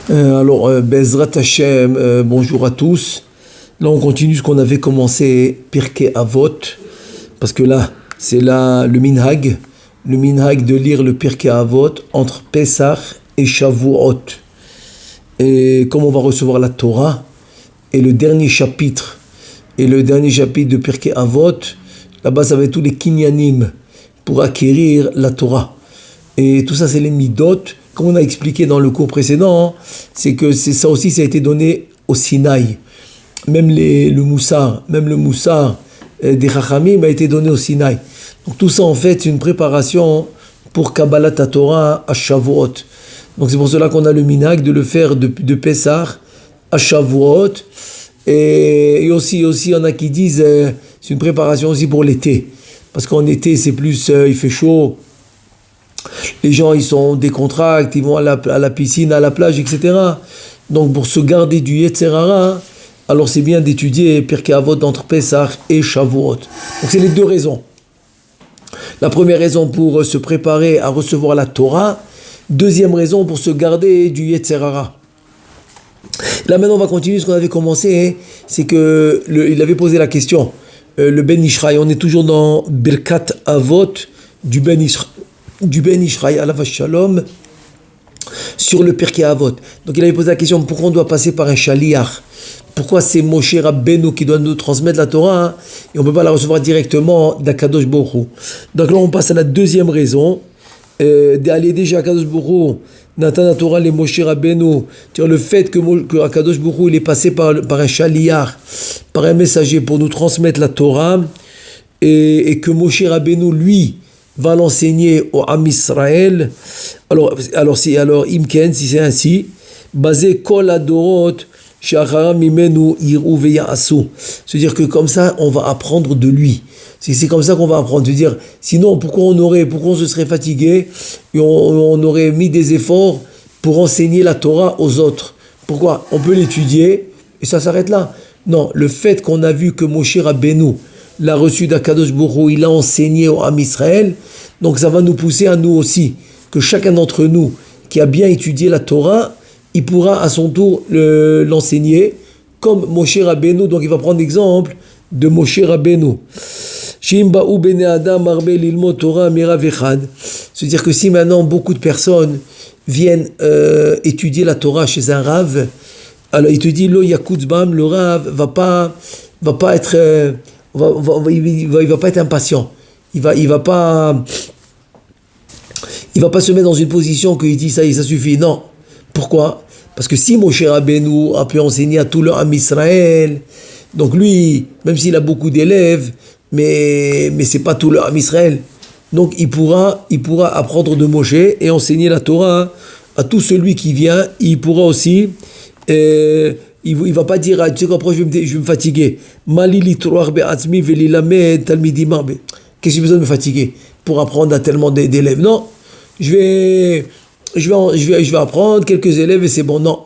Bezrat Hashem, bonjour à tous. Là, on continue ce qu'on avait commencé, Pirkei Avot, parce que là, c'est là le minhag de lire le Pirkei Avot entre Pesach et Shavuot. Et comme on va recevoir la Torah, et le dernier chapitre de Pirkei Avot, là-bas, ça va être tous les kinyanim pour acquérir la Torah. Et tout ça, c'est les midot. Comme on a expliqué dans le cours précédent, c'est que ça aussi, ça a été donné au Sinaï. Même le moussar des Chachamim a été donné au Sinaï. Donc tout ça, en fait, c'est une préparation pour Kabbalat Torah à Shavuot. Donc c'est pour cela qu'on a le minhag de le faire de Pessah à Shavuot. Et aussi, il y en a qui disent c'est une préparation aussi pour l'été. Parce qu'en été, c'est plus, il fait chaud. Les gens, ils sont décontractés, ils vont à la piscine, à la plage, etc. Donc, pour se garder du Yetzer Hara, alors c'est bien d'étudier Pirkei Avot entre Pesach et Shavuot. Donc, c'est les deux raisons. La première raison pour se préparer à recevoir la Torah. Deuxième raison pour se garder du Yetzer Hara. Là, maintenant, on va continuer ce qu'on avait commencé. C'est que il avait posé la question. Le Ben Ishraï, on est toujours dans Birkat Avot du Ben Ishraï à la Shalom sur le Pirkei Avot. Donc il avait posé la question, pourquoi on doit passer par un shaliach? Pourquoi c'est Moshe Rabbeinu qui doit nous transmettre la Torah et on ne peut pas la recevoir directement d'Akadosh Baruch Hu? Donc là on passe à la deuxième raison, d'aller déjà à Akadosh Baruch Hu, Natan la Torah les Moshe Rabbeinu, le fait que Akadosh Baruch Hu il est passé par un shaliach, par un messager pour nous transmettre la Torah et que Moshe Rabbeinu lui va l'enseigner au Am Israël. Alors Imken, si c'est ainsi, basé Kol Adorot, Shachara Mimenu Yiru Veyasu. C'est-à-dire que comme ça, on va apprendre de lui. C'est comme ça qu'on va apprendre. C'est-à-dire, sinon, pourquoi on se serait fatigué et on aurait mis des efforts pour enseigner la Torah aux autres? Pourquoi? On peut l'étudier et ça s'arrête là. Non, le fait qu'on a vu que Moshe Rabbeinu l'a reçu d'Akadosh Baruch Hu, il a enseigné au Am Israël, donc ça va nous pousser à nous aussi, que chacun d'entre nous qui a bien étudié la Torah, il pourra à son tour l'enseigner comme Moshe Rabbeinu. Donc il va prendre l'exemple de Moshe Rabbeinu. C'est-à-dire que si maintenant beaucoup de personnes viennent étudier la Torah chez un Rav, alors il te dit le Yakutzbam, le Rav va pas être il va pas être impatient. Il va pas se mettre dans une position qu'il dit ça suffit. Non. Pourquoi? Parce que si Moshe Rabbeinu a pu enseigner à tout le Am Israël, donc lui, même s'il a beaucoup d'élèves, mais c'est pas tout le Am Israël. Donc il pourra apprendre de Moshe et enseigner la Torah à tout celui qui vient. Il pourra aussi il va pas dire, tu sais quoi, je vais me fatiguer. Qu'est-ce que j'ai besoin de me fatiguer pour apprendre à tellement d'élèves? Non, je vais apprendre quelques élèves et c'est bon. Non,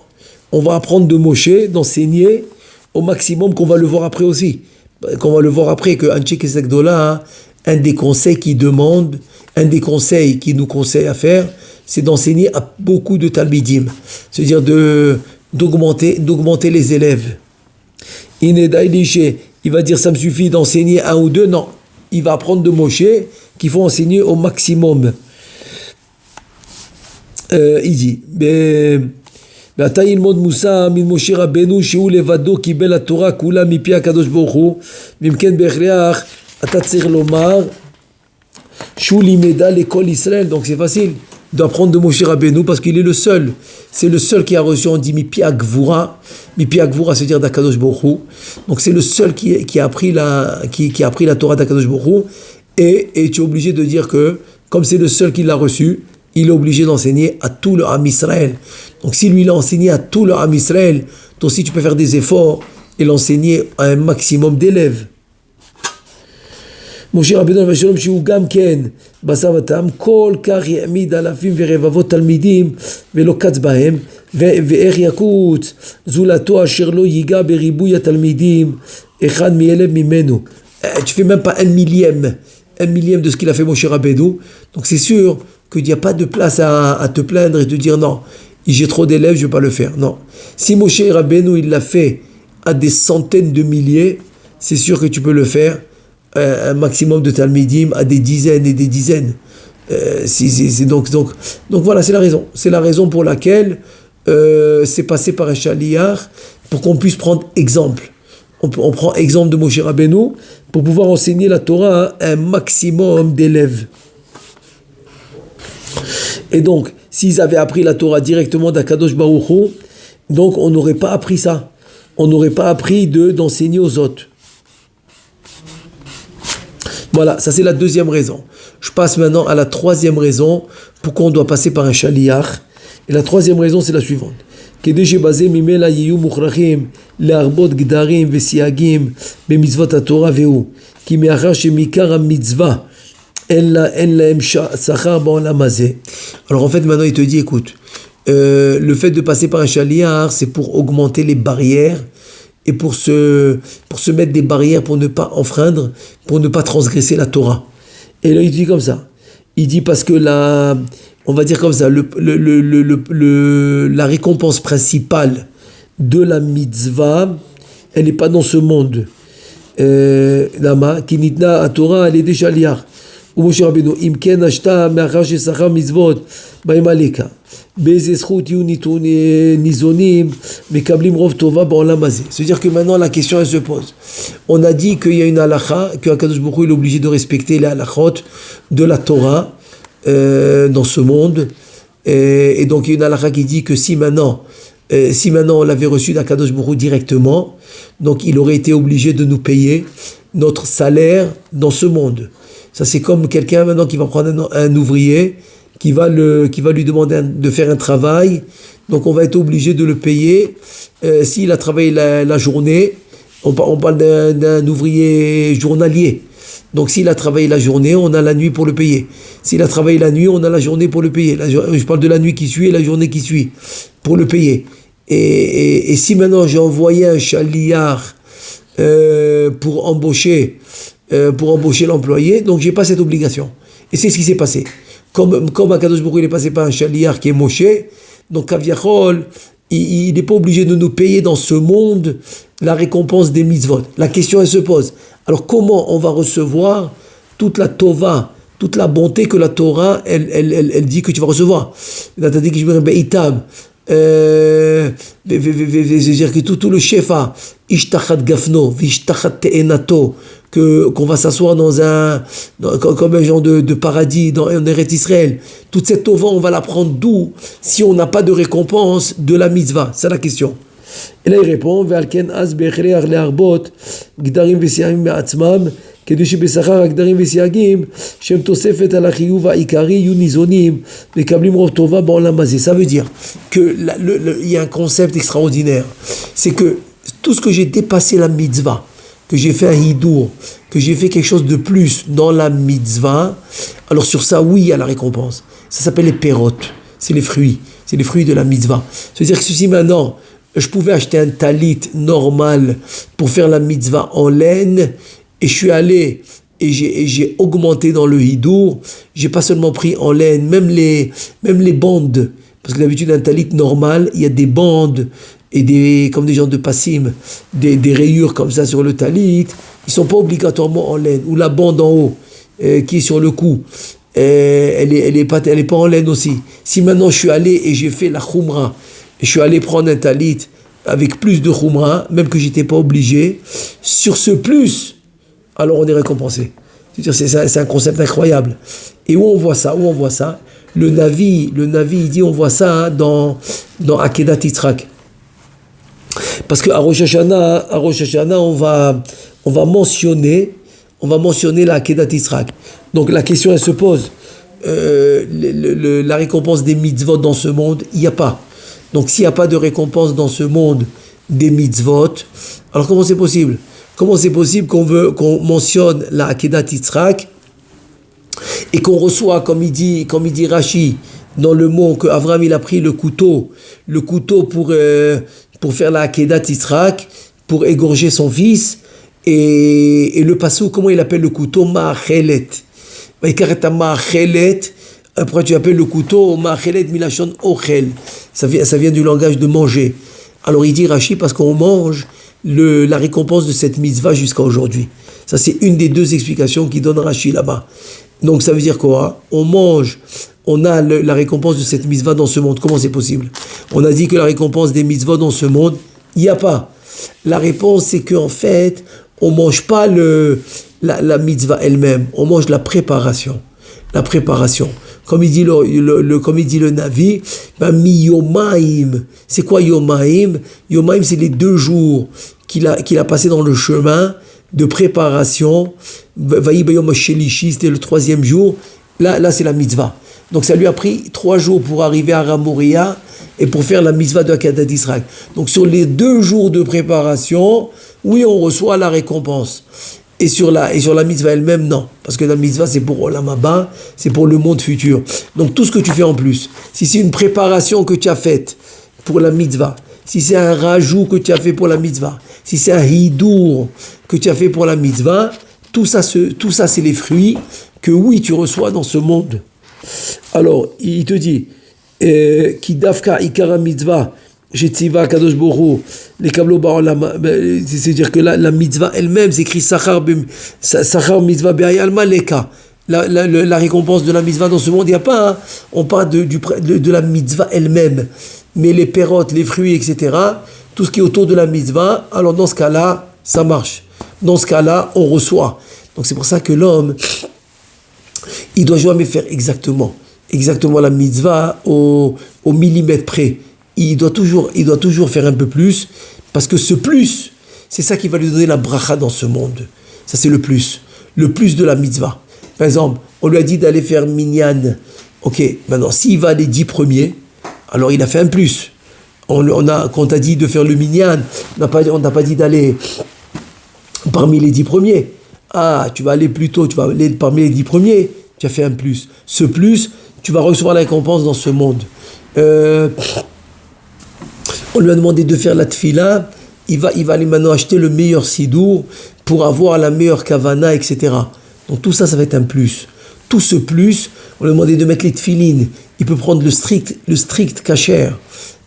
on va apprendre de Moshe, d'enseigner au maximum, qu'on va le voir après aussi. Qu'on va le voir après que Anchik et Sekdola, un des conseils qu'il nous conseille à faire, c'est d'enseigner à beaucoup de talmidim. C'est-à-dire d'augmenter les élèves. Il va dire ça me suffit d'enseigner un ou deux. Non, il va apprendre de Moshe qu'il faut enseigner au maximum. Il dit ואתה ילמוד מוסר ממשה רבנו שהוא לבדו קיבל התורה כולה מפי הקדוש ברוך הוא, ואם כן בהכרח אתה צריך לומר שהוא לימדה לכל ישראל. Donc c'est facile d'apprendre de Moshe Rabbeinu parce qu'il est le seul. C'est le seul qui a reçu, on dit Mipi Agvura. Mipi Agvura, c'est-à-dire d'Akadosh Baruch Hu. Donc c'est le seul qui a appris la Torah d'Akadosh Baruch Hu. Et tu es obligé de dire que, comme c'est le seul qui l'a reçu, il est obligé d'enseigner à tout le Am Israël. Donc si lui, il a enseigné à tout le Am Israël, toi aussi tu peux faire des efforts et l'enseigner à un maximum d'élèves. משה רבנו עליו השלום שהוא גם כן בשר וטעם כל כך העמיד אלפים ורבבות תלמידים ולא קץ בהם ואיך יקוץ זולתו אשר לא ייגע בריבוי התלמידים אחד מאלף ממנו. Tu fais même pas un millième de ce qu'il a fait Moshe Rabbeinu. Donc c'est sûr qu'il n'y a pas de place à te plaindre et te dire non, j'ai trop d'élèves, je ne vais pas le faire. Non. Si Moshe Rabbeinu, il l'a fait à des centaines de milliers, c'est sûr que tu peux le faire, un maximum de talmidim, à des dizaines et des dizaines. Donc voilà, c'est la raison. C'est la raison pour laquelle c'est passé par un shaliach, pour qu'on puisse prendre exemple. On prend exemple de Moshe Rabbeinu pour pouvoir enseigner la Torah à un maximum d'élèves. Et donc, s'ils avaient appris la Torah directement d'Akadosh Baruch Hu, donc on n'aurait pas appris ça. On n'aurait pas appris d'enseigner aux autres. Voilà, ça c'est la deuxième raison. Je passe maintenant à la troisième raison pourquoi on doit passer par un shaliach. Et la troisième raison, c'est la suivante. כדי שבזה ממילא יהיו מוכרחים להרבות גדרים וסייגים במצוות התורה והוא כי מאחר שמעיקר המצווה אין להם שכר בעולם הזה. Alors en fait maintenant il te dit écoute, le fait de passer par un shaliach c'est pour augmenter les barrières et pour se mettre des barrières pour ne pas enfreindre, pour ne pas transgresser la Torah. Et là il dit comme ça, il dit parce que on va dire comme ça, la récompense principale de la mitzvah, elle n'est pas dans ce monde. Lama, ki nitna à Torah, elle est déjà liar. Ou Moshe Rabbeinu, im ken ashta me'achar shesachar mitzvot, ba'im aleka. Be'eze zchut yu nizonim, mekablim rov tova ba'olam hazeh. C'est-à-dire que maintenant la question elle se pose. On a dit qu'il y a une halakha, que Akadosh Baruch Hu est obligé de respecter les halakhot de la Torah, dans ce monde, et donc il y a une halakha qui dit que si maintenant on l'avait reçu d'Akadosh Baruch Hu directement, donc il aurait été obligé de nous payer notre salaire dans ce monde. Ça c'est comme quelqu'un maintenant qui va prendre un ouvrier qui va lui demander de faire un travail, donc on va être obligé de le payer s'il a travaillé la journée. On parle d'un ouvrier journalier. Donc s'il a travaillé la journée, on a la nuit pour le payer. S'il a travaillé la nuit, on a la journée pour le payer. Je parle de la nuit qui suit et la journée qui suit, pour le payer. Et si maintenant j'ai envoyé un shaliach pour embaucher l'employé, donc j'ai pas cette obligation. Et c'est ce qui s'est passé. Comme Akadosh Baruch Hu il est passé par un shaliach qui est Moshe, donc Kaviachol, il n'est pas obligé de nous payer dans ce monde la récompense des mitzvot. La question elle se pose. Alors comment on va recevoir toute la tova, toute la bonté que la Torah elle dit que tu vas recevoir? C'est-à-dire que tout le shefa, ishtachat gafno, vishtachat te'enato, qu'on va s'asseoir comme un genre de paradis en Eretz Israël. Toute cette tova, on va la prendre d'où si on n'a pas de récompense de la mitzvah? C'est la question. Et là il répond Ve'alken az be'echreach le'arbot gdarim v'siyagim me'atzmam כדי שבשכר הגדרים וסייגים שהם תוספת על החיוב העיקרי יהיו ניזונים מקבלים רוב טובה בעולם הזה. Ça veut dire que il y a un concept extraordinaire, c'est que tout ce que j'ai dépassé la mitzvah, que j'ai fait un hidour, que j'ai fait quelque chose de plus dans la mitzvah, alors sur ça oui il y a la récompense. Ça s'appelle les pérotes, c'est les fruits de la mitzvah. C'est-à-dire que si maintenant je pouvais acheter un talit normal pour faire la mitzvah en laine, et je suis allé et j'ai augmenté dans le hidour, j'ai pas seulement pris en laine, même les bandes, parce que d'habitude un talit normal, il y a des bandes et comme des gens de passim, des rayures comme ça sur le talit, ils sont pas obligatoirement en laine, ou la bande en haut qui est sur le cou, elle est pas en laine aussi. Si maintenant je suis allé et j'ai fait la khumra, et je suis allé prendre un talit avec plus de khumra, même que j'étais pas obligé, sur ce plus, alors on est récompensé. C'est un concept incroyable. Et où on voit ça? Le Navi, il dit, on voit ça dans Akedat Yitzhak. Parce qu'à Rosh Hashanah, on va mentionner la Akedat Yitzhak. Donc la question, elle se pose. La récompense des mitzvot dans ce monde, il n'y a pas. Donc s'il n'y a pas de récompense dans ce monde des mitzvot, alors comment c'est possible? Comment c'est possible qu'on mentionne la Akedat Yitzhak et qu'on reçoit, comme il dit Rashi, dans le mot que Avraham il a pris le couteau pour faire la Akedat Yitzhak, pour égorger son fils, et le passou, comment il appelle le couteau? Ma'achelet. Après, tu appelles le couteau Ma'achelet milachon ochel. Ça vient du langage de manger. Alors il dit Rashi parce qu'on mange la récompense de cette mitzvah jusqu'à aujourd'hui. Ça, c'est une des deux explications qu'il donne Rashi là-bas. Donc ça veut dire quoi? On mange, on a la récompense de cette mitzvah dans ce monde. Comment c'est possible? On a dit que la récompense des mitzvahs dans ce monde, il n'y a pas. La réponse, c'est qu'en fait, on ne mange pas la mitzvah elle-même, on mange la préparation. La préparation. Comme il dit comme il dit le Navi, mi yomaim. C'est quoi yomaim? Yomaim, c'est les 2 jours qu'il a passé dans le chemin de préparation. Vaï bayom shelishi, c'était le 3e jour. Là, c'est la mitzvah. Donc ça lui a pris 3 jours pour arriver à Ramoria et pour faire la mitzvah de Hakadat d'Israël. Donc sur les 2 jours de préparation, oui, on reçoit la récompense. Et sur la mitzvah elle-même, non. Parce que la mitzvah, c'est pour Olam Haba, c'est pour le monde futur. Donc tout ce que tu fais en plus, si c'est une préparation que tu as faite pour la mitzvah, si c'est un rajout que tu as fait pour la mitzvah, si c'est un hidour que tu as fait pour la mitzvah, tout ça c'est les fruits que oui, tu reçois dans ce monde. Alors, il te dit, Ki dafka ikara mitzvah, Jetziva Kadosh Borou, les kablo ba'olam, c'est-à-dire que la mitzvah elle-même, c'est écrit Sachar mitzvah be'ayalma leka. La récompense de la mitzvah dans ce monde, il n'y a pas, hein. On parle de la mitzvah elle-même, mais les pérotes, les fruits, etc., tout ce qui est autour de la mitzvah, alors dans ce cas-là, ça marche. Dans ce cas-là, on reçoit. Donc c'est pour ça que l'homme, il doit jamais faire exactement la mitzvah au millimètre près. Il doit toujours faire un peu plus, parce que ce plus, c'est ça qui va lui donner la bracha dans ce monde. Ça, c'est le plus de la mitzvah. Par exemple, on lui a dit d'aller faire minyan. Ok, maintenant, s'il va les 10 premiers, alors il a fait un plus. Quand on t'a dit de faire le minyan, on n'a pas dit d'aller parmi les 10 premiers. Ah, tu vas aller plus tôt, tu vas aller parmi les 10 premiers, tu as fait un plus. Ce plus, tu vas recevoir la récompense dans ce monde. On lui a demandé de faire la tfila, il va aller maintenant acheter le meilleur sidour pour avoir la meilleure kavana, etc. Donc tout ça va être un plus. Tout ce plus, on lui a demandé de mettre les tfilines. Il peut prendre le strict kasher.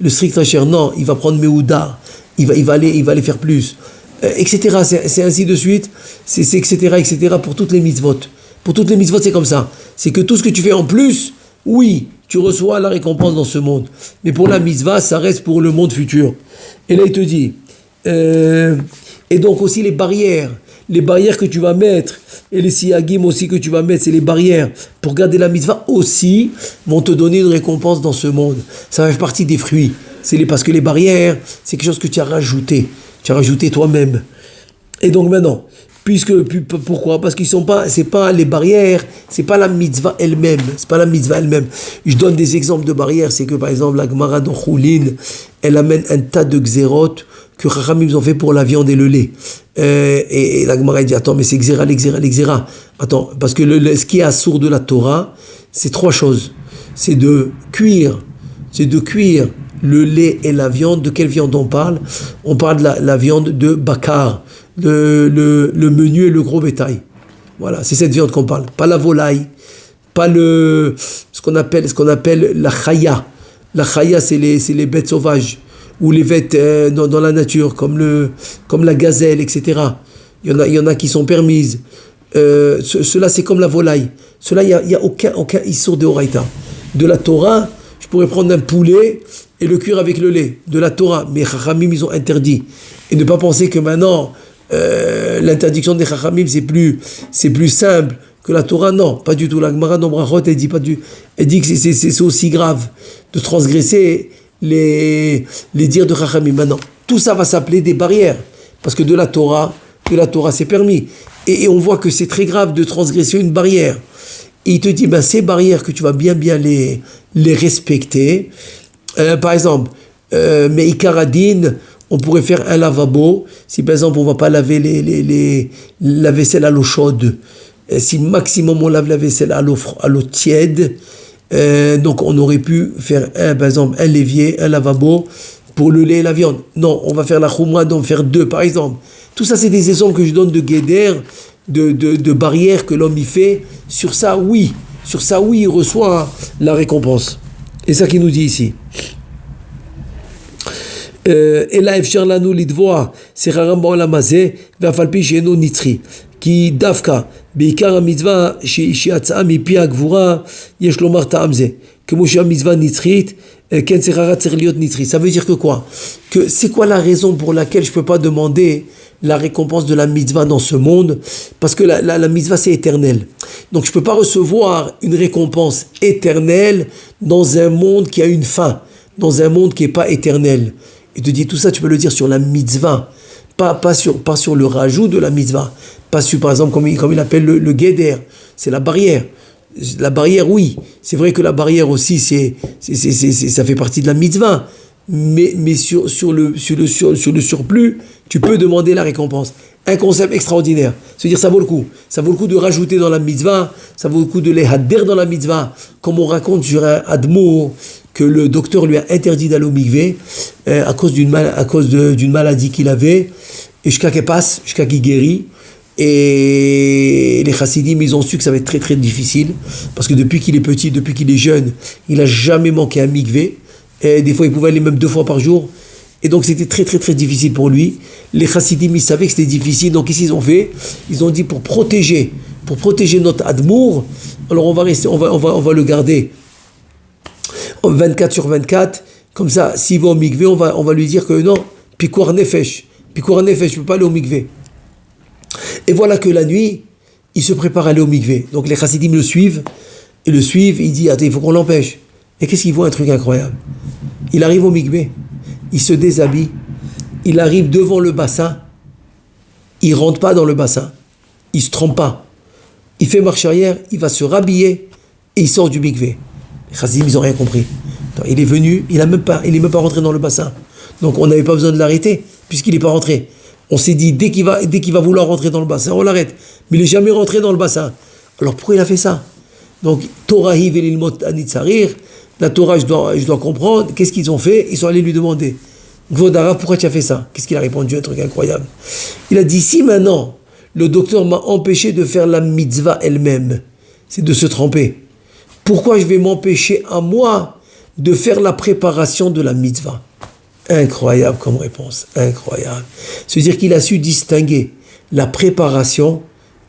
Le strict kasher, non, il va prendre Meouda. Il va aller faire plus. Etc. C'est ainsi de suite. C'est etc. Pour toutes les mitzvot. Pour toutes les mitzvot, c'est comme ça. C'est que tout ce que tu fais en plus, oui, tu reçois la récompense dans ce monde. Mais pour la mitzvah, ça reste pour le monde futur. Et là, il te dit, et donc aussi les barrières que tu vas mettre, et les siyagim aussi que tu vas mettre, c'est les barrières pour garder la mitzvah aussi, vont te donner une récompense dans ce monde. Ça va faire partie des fruits. Parce que les barrières, c'est quelque chose que tu as rajouté. Tu as rajouté toi-même. Et donc maintenant, pourquoi? Parce c'est pas les barrières, c'est pas la mitzvah elle-même. Je donne des exemples de barrières. C'est que par exemple, la Gemara dans Choulin, elle amène un tas de xérot que Chachamim ont fait pour la viande et le lait. Et la Gemara dit, attends, mais c'est xéra. Attends, parce que ce qui est assourd de la Torah, c'est 3 choses. C'est de cuire le lait et la viande. De quelle viande on parle? On parle de la viande de bakar, le menu et le gros bétail. Voilà, c'est cette viande qu'on parle. Pas la volaille, pas ce qu'on appelle la chaya. La chaya, c'est les bêtes sauvages, ou les bêtes dans la nature, comme la gazelle, etc. Il y en a qui sont permises. Cela, c'est comme la volaille. Cela, il n'y a aucun issur de Horaïta. De la Torah, je pourrais prendre un poulet et le cuire avec le lait. De la Torah. Mais Chachamim, ils ont interdit. Et ne pas penser que maintenant, l'interdiction des Chachamim, c'est plus simple que la Torah. Non, pas du tout. La Gemara dans Brachot, elle dit que c'est aussi grave de transgresser les dires de Chachamim. Maintenant, tout ça va s'appeler des barrières. Parce que de la Torah, c'est permis. Et on voit que c'est très grave de transgresser une barrière. Et il te dit, ces barrières que tu vas bien les respecter. Par exemple, Meikaradin, on pourrait faire un lavabo. Si par exemple, on ne va pas laver la vaisselle à l'eau chaude. Si maximum on lave la vaisselle à l'eau tiède, donc on aurait pu faire par exemple un l'évier, un lavabo pour le lait et la viande. Non, on va faire la choumra, donc faire 2 par exemple. Tout ça, c'est des exemples que je donne de guéder, de barrières que l'homme y fait. Sur ça, oui. sur ça, oui, il reçoit la récompense. Et ça qu'il nous dit ici. Et là, אפשר לנו לתבוע שכרם בעולם הזה, ואף על פי שאינו נצחי. כי דווקא בעיקר המצווה שיצאה מפי הגבורה, יש לומר טעם זה. כמו שהמצווה נצחית, כן שכרה צריך להיות נצחי. Ça veut dire que quoi? Que c'est quoi la raison pour laquelle je ne peux pas demander la récompense de la mitzvah dans ce monde? Parce que la mitzvah c'est éternel. Donc je ne peux pas recevoir une récompense éternelle dans un monde qui a une fin, dans un monde qui n'est pas éternel. Et te dit tout ça, tu peux le dire sur la mitzvah, pas sur le rajout de la mitzvah, pas sur, par exemple, comme il appelle le guéder, c'est la barrière. La barrière, oui, c'est vrai que la barrière aussi, ça fait partie de la mitzvah, mais sur le surplus, tu peux demander la récompense. Un concept extraordinaire, c'est-à-dire ça vaut le coup de rajouter dans la mitzvah, ça vaut le coup de les hadder dans la mitzvah, comme on raconte sur un admour, que le docteur lui a interdit d'aller au mikvé à cause d'une maladie qu'il avait, et jusqu'à qu'il passe, jusqu'à qu'il guérit. Et les chassidim, ils ont su que ça va être très très difficile, parce que depuis qu'il est petit, depuis qu'il est jeune, il n'a jamais manqué un mikvé, et des fois il pouvait aller même 2 fois par jour, et donc c'était très très très difficile pour lui. Les chassidim, ils savaient que c'était difficile, donc qu'est-ce qu'ils ont fait? Ils ont dit pour protéger notre admour, alors on va le garder 24 sur 24, comme ça, s'il va au mikvé, on va lui dire que non, Pikour nefesh, je ne peux pas aller au mikvé. Et voilà que la nuit, il se prépare à aller au mikvé. Donc les chassidim le suivent, il dit, attends, il faut qu'on l'empêche. Et qu'est-ce qu'il voit? Un truc incroyable. Il arrive au mikvé, il se déshabille, il arrive devant le bassin, il rentre pas dans le bassin, il se trompe pas, il fait marche arrière, il va se rhabiller, et il sort du mikvé. Les chassidim, ils n'ont rien compris. Donc, il est venu, il est même pas rentré dans le bassin. Donc on n'avait pas besoin de l'arrêter, puisqu'il n'est pas rentré. On s'est dit, dès qu'il va vouloir rentrer dans le bassin, on l'arrête. Mais il n'est jamais rentré dans le bassin. Alors pourquoi il a fait ça? Donc, Torah hivelilmot anitzarir, la Torah, je dois comprendre. Qu'est-ce qu'ils ont fait? Ils sont allés lui demander, Gvodara, pourquoi tu as fait ça? Qu'est-ce qu'il a répondu? Un truc incroyable. Il a dit, si maintenant, le docteur m'a empêché de faire la mitzvah elle-même, c'est de se tremper, pourquoi je vais m'empêcher à moi de faire la préparation de la mitzvah? Incroyable comme réponse, incroyable. C'est-à-dire qu'il a su distinguer la préparation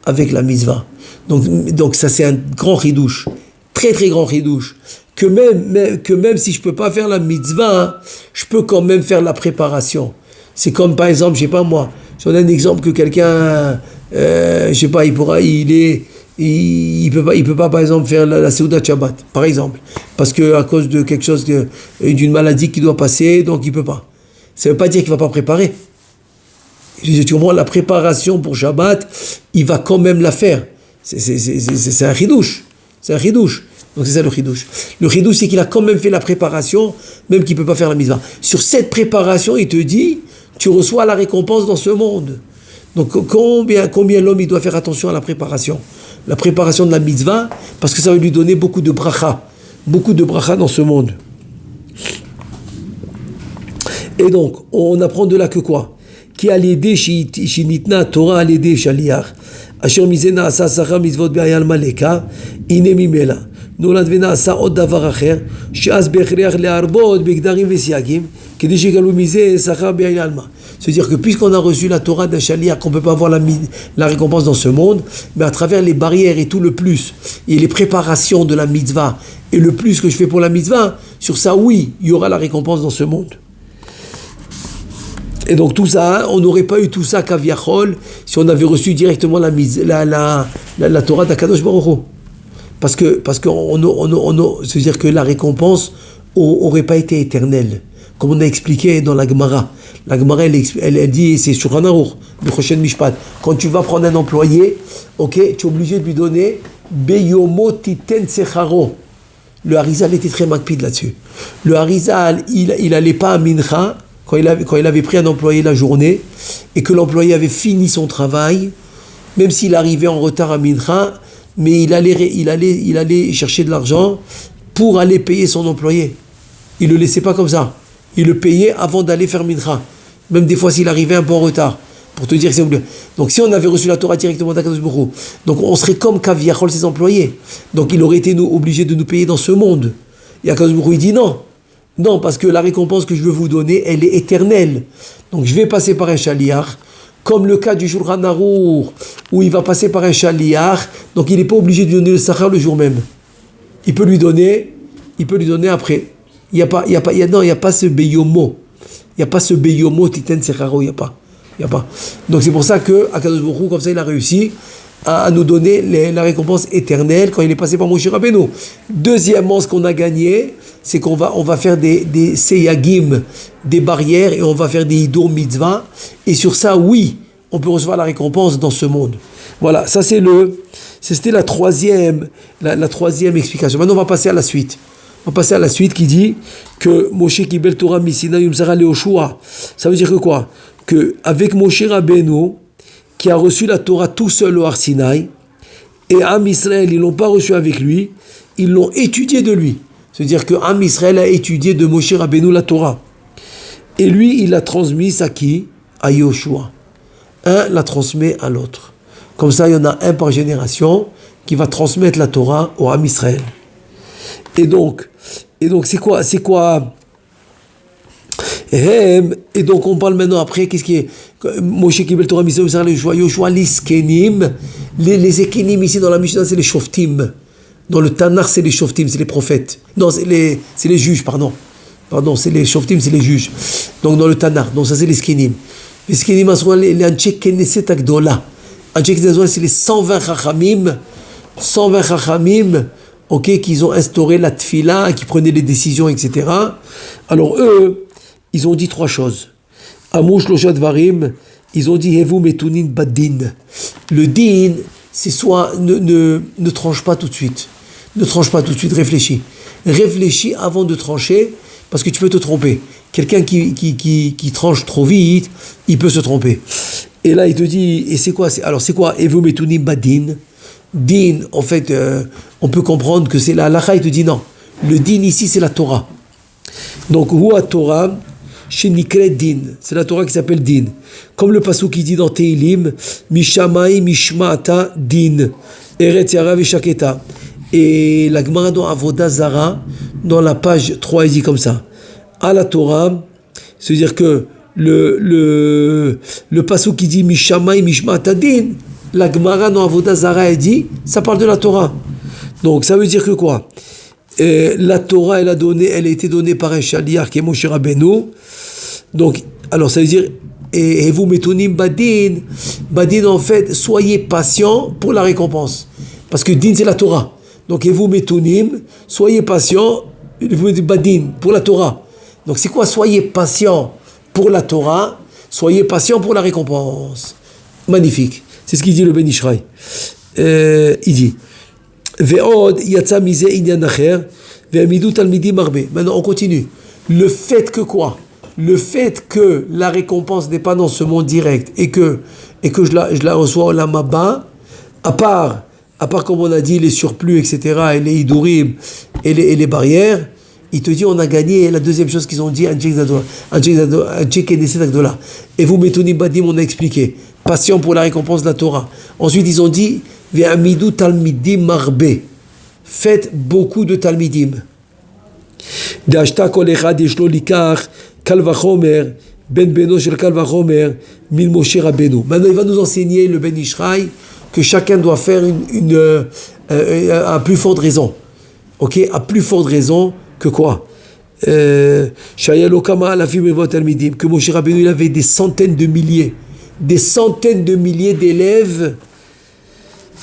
avec la mitzvah. Donc ça c'est un grand chidouche, très très grand chidouche, que même si je peux pas faire la mitzvah, je peux quand même faire la préparation. C'est comme par exemple, je sais pas moi, si on a un exemple que quelqu'un, je sais pas, il peut pas par exemple faire la Seudat Shabbat, par exemple, parce que à cause de quelque chose, d'une maladie qui doit passer, donc il peut pas. Ça veut pas dire qu'il va pas préparer. Tu comprends, la préparation pour Shabbat, il va quand même la faire. C'est un chidouche. C'est un chidouche. Donc c'est ça le chidouche. Le chidouche, c'est qu'il a quand même fait la préparation, même qu'il peut pas faire la mitzvah. Sur cette préparation, il te dit, tu reçois la récompense dans ce monde. Donc combien l'homme il doit faire attention à la préparation de la mitzvah, parce que ça va lui donner beaucoup de bracha dans ce monde. Et donc on apprend de là que quoi? Qui a l'idée shinitna Torah à l'idée shaliach asher mizena asa sacha mitzvot be'ayal maleka ine mimela nolad venasa od davar acher she'az be'chriach le'arbot be'gdarim ve'siagim kedi shegalu mize sacha be'ayal ma. C'est-à-dire que puisqu'on a reçu la Torah d'un shaliach, qu'on ne peut pas avoir la récompense dans ce monde, mais à travers les barrières et tout le plus, et les préparations de la mitzvah, et le plus que je fais pour la mitzvah, sur ça, oui, il y aura la récompense dans ce monde. Et donc tout ça, on n'aurait pas eu tout ça kaviachol si on avait reçu directement la Torah d'Akadosh Baruch Hu. Parce que c'est-à-dire que la récompense n'aurait pas été éternelle. Comme on a expliqué dans la Gemara. La Gemara, elle dit, c'est sur un aour, le prochain Mishpat. Quand tu vas prendre un employé, ok, tu es obligé de lui donner Beyomo Titen Secharo. Le Harizal était très makpid là-dessus. Le Harizal, il allait pas à Mincha, quand il avait pris un employé la journée, et que l'employé avait fini son travail, même s'il arrivait en retard à Mincha, mais il allait chercher de l'argent pour aller payer son employé. Il ne le laissait pas comme ça. Il le payait avant d'aller faire Mincha. Même des fois s'il arrivait un peu en retard. Pour te dire que c'est oublié. Donc si on avait reçu la Torah directement d'Akadosh Baruch Hu, donc on serait comme Kaviachol, ses employés. Donc il aurait été obligé de nous payer dans ce monde. Et Akadosh Baruch Hu, il dit non. Non, parce que la récompense que je veux vous donner, elle est éternelle. Donc je vais passer par un shaliach, comme le cas du Shulchan Aruch, où il va passer par un shaliach, donc il n'est pas obligé de lui donner le sachar le jour même. Il peut lui donner après. Il n'y a pas ce beyomo. Il n'y a pas ce beyomo titen secharo, il n'y a pas. Donc c'est pour ça que Akadosh Baruch Hu, comme ça, il a réussi à nous donner la récompense éternelle quand il est passé par Moshe Rabbeinu. Deuxièmement, ce qu'on a gagné, c'est qu'on va faire des seyagim, des barrières, et on va faire des hidur mitzvah. Et sur ça, oui, on peut recevoir la récompense dans ce monde. Voilà, ça c'était la troisième explication. Maintenant, on va passer à la suite. On va passer à la suite qui dit que Moshe Kibel Torah Misina Yumzara Leoshua. Ça veut dire que quoi? Que avec Moshe Rabbeinu, qui a reçu la Torah tout seul au Har Sinaï, et Am Israël, ils l'ont pas reçu avec lui, ils l'ont étudié de lui. C'est-à-dire que Am Israël a étudié de Moshe Rabbeinu la Torah. Et lui, il l'a transmise à qui? À Yoshua. Un la transmet à l'autre. Comme ça, il y en a un par génération qui va transmettre la Torah au Am Israël. Et donc c'est quoi et donc on parle maintenant après, qu'est-ce qui est Moshe Kibel Torah Misraël Yoshua l'iskenim, les ekenim ici dans la Mishnah c'est les shoftim, dans le Tanakh c'est les shoftim, c'est les prophètes, non c'est les juges, pardon c'est les shoftim, c'est les juges, donc dans le Tanakh, donc ça c'est les skenim. Les skenim les anche keneset agdola, anche keneset c'est les 120 chachamim, ok, qu'ils ont instauré la tfila, qui prenaient les décisions, etc. Alors eux, ils ont dit trois choses. Amouch loshat varim, ils ont dit hevu metunin badin. Le din, c'est soit ne tranche pas tout de suite. Ne tranche pas tout de suite, réfléchis. Réfléchis avant de trancher, parce que tu peux te tromper. Quelqu'un qui tranche trop vite, il peut se tromper. Et là, il te dit, et c'est quoi? Alors c'est quoi hevu metunin badin? Din, en fait, on peut comprendre que c'est la halakha, il te dit non. Le din ici, c'est la Torah. Donc, Hua Torah, Shenikre Din, c'est la Torah qui s'appelle Din. Comme le pasuk qui dit dans Teilim, Mishamai Mishmata Din, Eretz Yara Veshaketa. Et la Gemara dans Avoda Zara, dans la page 3, il dit comme ça. À la Torah, c'est-à-dire que le pasuk qui dit Mishamai Mishmata Din, la Gemara dans Avoda Zara, elle dit, ça parle de la Torah. Donc ça veut dire que quoi? La Torah, elle a été donnée par un shaliach qui est Moshe Rabbeinu. Donc, alors ça veut dire, et vous metunim badin. Badin, en fait, soyez patient pour la récompense. Parce que din, c'est la Torah. Donc, et vous metunim, soyez patient, vous dites badin, pour la Torah. Donc, c'est quoi? Soyez patient pour la Torah, soyez patient pour la récompense. Magnifique. C'est ce qu'il dit le Ben Ishraï. Il dit maintenant on continue. Le fait que quoi? Le fait que la récompense n'est pas dans ce monde direct et que je la reçois au Lamaba, à part comme on a dit les surplus, etc., et les hidurim et les barrières, il te dit on a gagné. La deuxième chose qu'ils ont dit, et vous mettez badim, on a expliqué, patient pour la récompense de la Torah. Ensuite ils ont dit ve'amidu talmidim marbe, faites beaucoup de talmidim. D'ashta kol echad yeshlo likach kal vachomer ben beno shel kal vachomer min Moshe Rabbeinu. Maintenant il va nous enseigner le Ben Ishraï que chacun doit faire à plus forte raison. Ok, à plus forte raison que quoi? Que Moshe Rabbeinu il avait des centaines de milliers d'élèves,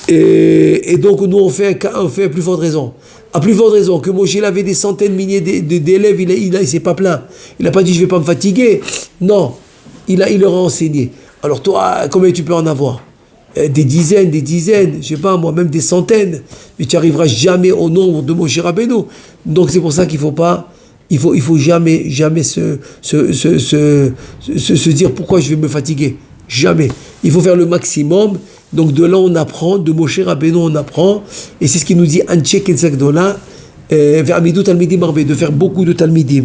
et donc nous on fait à plus forte raison. À plus forte raison que Moshe il avait des centaines de milliers d'élèves, il s'est pas plaint. Il n'a pas dit je vais pas me fatiguer. Non, il leur a enseigné. Alors toi, combien tu peux en avoir? Des dizaines, je sais pas moi, même des centaines. Mais tu n'arriveras jamais au nombre de Moshe Rabbeinu. Donc c'est pour ça qu'il faut pas. Il faut jamais se dire pourquoi je vais me fatiguer. Jamais. Il faut faire le maximum. Donc de là on apprend, de Moshe Rabbeinu on apprend, et c'est ce qu'il nous dit Anche Ketzakdola, vers Amidou Talmidim Arbe, de faire beaucoup de Talmidim.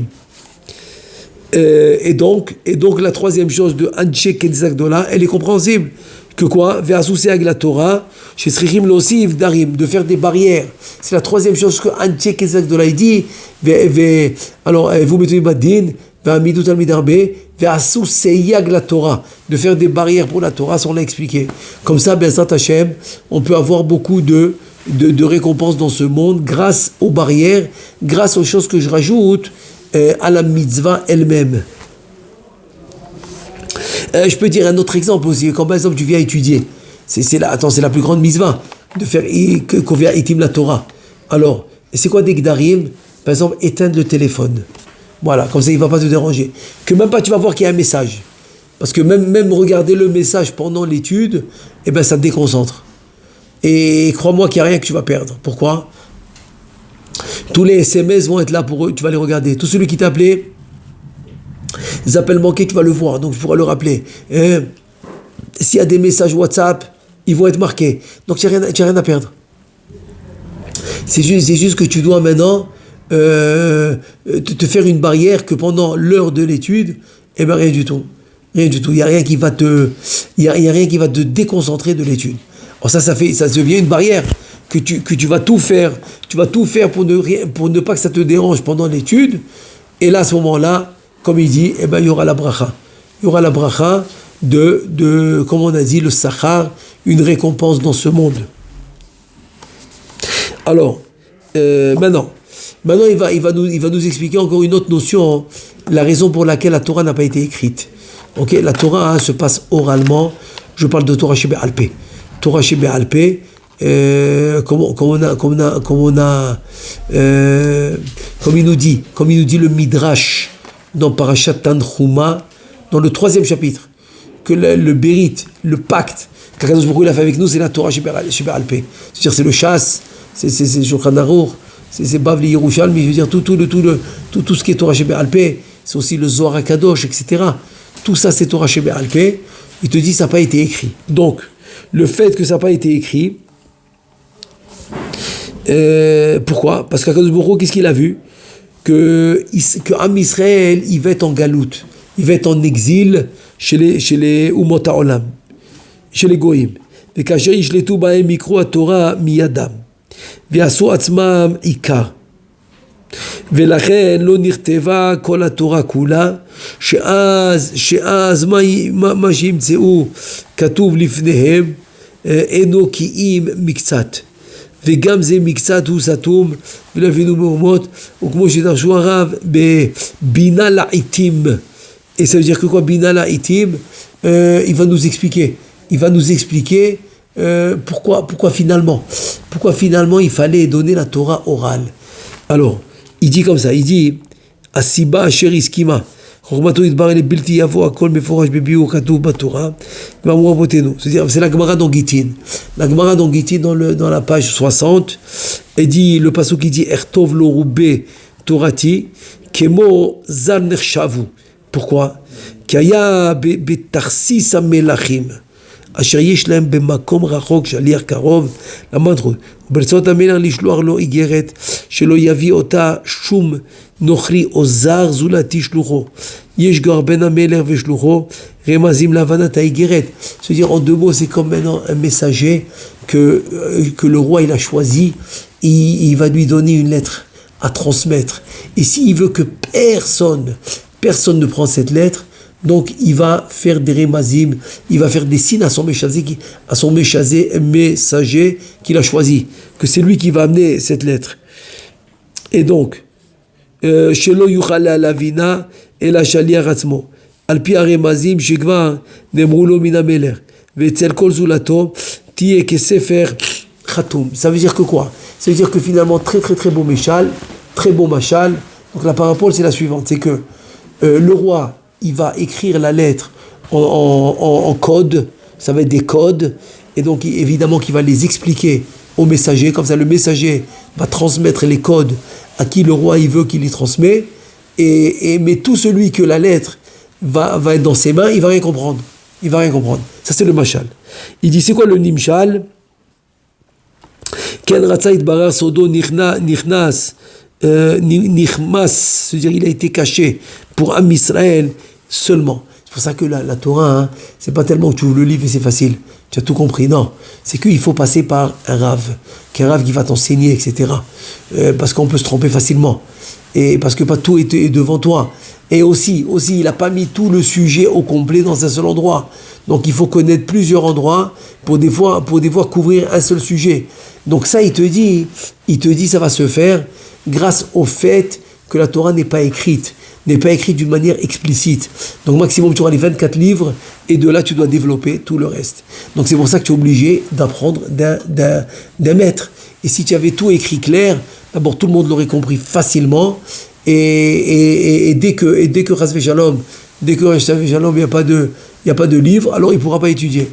Et donc la troisième chose de Anche Ketzakdola, elle est compréhensible. Que quoi? La Torah, chez Srichim Losif Darim, de faire des barrières. C'est la troisième chose que Anche Ketzakdola dit. Alors, vous mettez Badin, Ve'amidut al-Midarbe, Ve'asuseyag la Torah, de faire des barrières pour la Torah, ça on l'a expliqué. Comme ça, Be'ezrat Hashem, on peut avoir beaucoup de récompenses dans ce monde grâce aux barrières, grâce aux choses que je rajoute à la mitzvah elle-même. Je peux dire un autre exemple aussi. Quand par exemple tu viens étudier, c'est la plus grande mitzvah de faire qu'on vient itim la Torah. Alors, c'est quoi des gdarim? Par exemple, éteindre le téléphone. Voilà, comme ça il ne va pas te déranger. Que même pas tu vas voir qu'il y a un message. Parce que même regarder le message pendant l'étude, ça te déconcentre. Et crois-moi qu'il n'y a rien que tu vas perdre. Pourquoi? Tous les SMS vont être là pour eux, tu vas les regarder. Tout celui qui t'a appelé, les appels manqués, tu vas le voir, donc tu pourras le rappeler. S'il y a des messages WhatsApp, ils vont être marqués. Donc tu n'as rien à perdre. C'est juste que tu dois maintenant te faire une barrière que pendant l'heure de l'étude, rien du tout. Rien du tout. Il n'y a rien qui va te déconcentrer de l'étude. Alors ça devient une barrière que tu vas tout faire. Tu vas tout faire pour ne pas que ça te dérange pendant l'étude. Et là, à ce moment-là, comme il dit, il y aura la bracha. Il y aura la bracha de comme on a dit, le sachar, une récompense dans ce monde. Alors, maintenant il va nous expliquer encore une autre notion, hein, la raison pour laquelle la Torah n'a pas été écrite. Okay, la Torah se passe oralement. Je parle de Torah Shebe Alpé. Torah Shebe Alpé, comme il nous dit le Midrash dans Parashat Tanchuma, dans le 3e chapitre, que le Bérit, le pacte qu'Akadosh Baruch Hu a fait avec nous, c'est la Torah Shebe Alpé. C'est-à-dire c'est le chasse, c'est Shulchan Aruch, c'est Bavli Yerushalmi, je veux dire tout ce qui est Torah Shebe Alpé, c'est aussi le Zohar HaKadosh, etc. Tout ça c'est Torah Shebe Alpé. Il te dit ça n'a pas été écrit. Donc le fait que ça n'a pas été écrit, pourquoi? Parce qu'Akadosh Baruch Hu, qu'est-ce qu'il a vu? Que Am Israël, il va être en galoute, il va être en exil chez les Umot HaOlam, chez les Goïm. וכאשר ישלטו בהם יקרו התורה מידם ויעשו עצמם עיקר ולכן לא נכתבה כל התורה כולה שאז מה שימצאו כתוב לפניהם אינו קיים מקצת וגם זה מקצת הוא סתום ולא הבינו מהומות וכמו שדרשו הרב בבינה לעיתים. Et ça veut dire que quoi, Bina La'itim, il va nous expliquer pourquoi finalement il fallait donner la Torah orale. Alors, il dit comme ça, il dit Asiba asher iskima chormato yitbarel bilti yavo akol meforash bebiur katuv batorah v'amru avotenu. C'est-à-dire, c'est la Gemara dans Gittin. La Gemara dans Gittin dans la page 60, et dit le pasuk qui dit Ertov lo roube torati kemo zal nechshavu. Pourquoi? Kaya betarsis amelachim asher yesh lahem bemakom rachok shaliach karov למדחו וברצות המלך לשלוח לו איגרת שלא יביא אותה שום נוכרי או זר זולתי שלוחו. יש גר בין המלך ושלוחו רמזים להבנת האיגרת. C'est-à-dire en deux mots, c'est comme maintenant un messager que le roi il a choisi, il va lui donner une lettre à transmettre, et s'il veut que personne ne prend cette lettre, donc il va faire des remazim, il va faire des signes à son messager qu'il a choisi, que c'est lui qui va amener cette lettre. Et donc, shelo yuchal lavina el hashaliach atzmo al pi haremazim shekvar nemru lo min hamelech ve'etzel kol zulato tiye kesefer khatum. Ça veut dire que quoi? Ça veut dire que finalement très beau mashal. Donc la parabole c'est la suivante, c'est que le roi il va écrire la lettre en code, ça va être des codes, et donc évidemment qu'il va les expliquer au messager, comme ça le messager va transmettre les codes à qui le roi il veut qu'il les transmet, mais tout celui que la lettre va être dans ses mains, il va rien comprendre. Ça c'est le mashal. Il dit c'est quoi le nimshal? Ken ratza itbarar sodo nichnas nichmas, c'est-à-dire il a été caché pour Am Israël seulement. C'est pour ça que la Torah, hein, c'est pas tellement que tu ouvres le livre et c'est facile. Tu as tout compris, non. C'est qu'il faut passer par un Rav, qui va t'enseigner, etc. Parce qu'on peut se tromper facilement. Et parce que pas tout est devant toi. Et aussi, il n'a pas mis tout le sujet au complet dans un seul endroit. Donc il faut connaître plusieurs endroits pour des fois couvrir un seul sujet. Donc ça, il te dit, ça va se faire grâce au fait que la Torah n'est pas écrite d'une manière explicite. Donc maximum, tu auras les 24 livres, et de là, tu dois développer tout le reste. Donc c'est pour ça que tu es obligé d'apprendre d'un maître. Et si tu avais tout écrit clair, d'abord tout le monde l'aurait compris facilement, et dès que Chas v'Shalom, il n'y a pas de livre, alors il ne pourra pas étudier.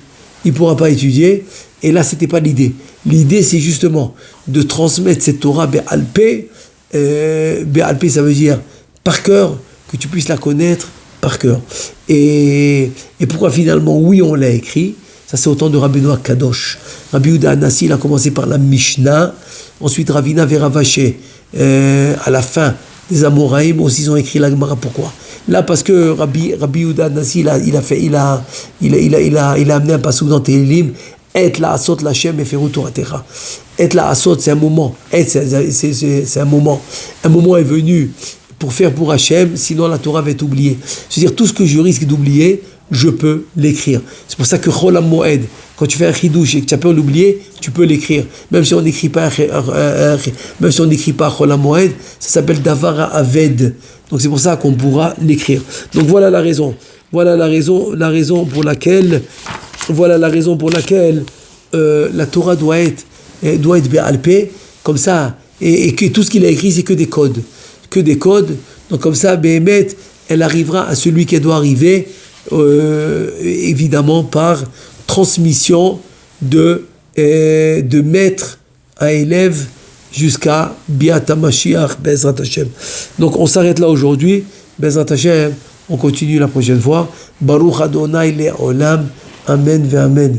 Et là, c'était pas l'idée. L'idée, c'est justement de transmettre cette Torah Be'alpé. Be'alpé, ça veut dire par cœur, que tu puisses la connaître par cœur. Et pourquoi finalement, oui, on l'a écrit. Ça, c'est au temps de Rabbeinu Kadosh. Rabbi Yehuda Hanassi, il a commencé par la Mishnah. Ensuite, Ravina Veravaché, à la fin des Amoraïm, aussi, ils ont écrit la Gemara. Pourquoi? Là, parce que Rabbi Yehuda Hanassi, il a amené un passouk dans Tehillim. Et la asot l'Hashem et feru Toratecha. Et la asot, c'est un moment. C'est un moment. Un moment est venu pour faire pour Hachem, sinon la Torah va être oubliée. C'est-à-dire, tout ce que je risque d'oublier, je peux l'écrire. C'est pour ça que Chol HaMoed, quand tu fais un chidouche et que tu as peur de l'oublier, tu peux l'écrire. Même si on n'écrit pas Chol HaMoed, ça s'appelle Davar Aved. Donc c'est pour ça qu'on pourra l'écrire. Donc voilà la raison. Voilà la raison pour laquelle la Torah doit être Be'alpé, comme ça, et que tout ce qu'il a écrit, c'est que des codes. Donc comme ça, Béhémet, elle arrivera à celui qui doit arriver, évidemment par transmission de maître à élève jusqu'à Biat HaMashiach, Bezrat Hashem. Donc on s'arrête là aujourd'hui, Bezrat Hashem, on continue la prochaine fois. Baruch Adonai Le'olam, Amen ve'Amen.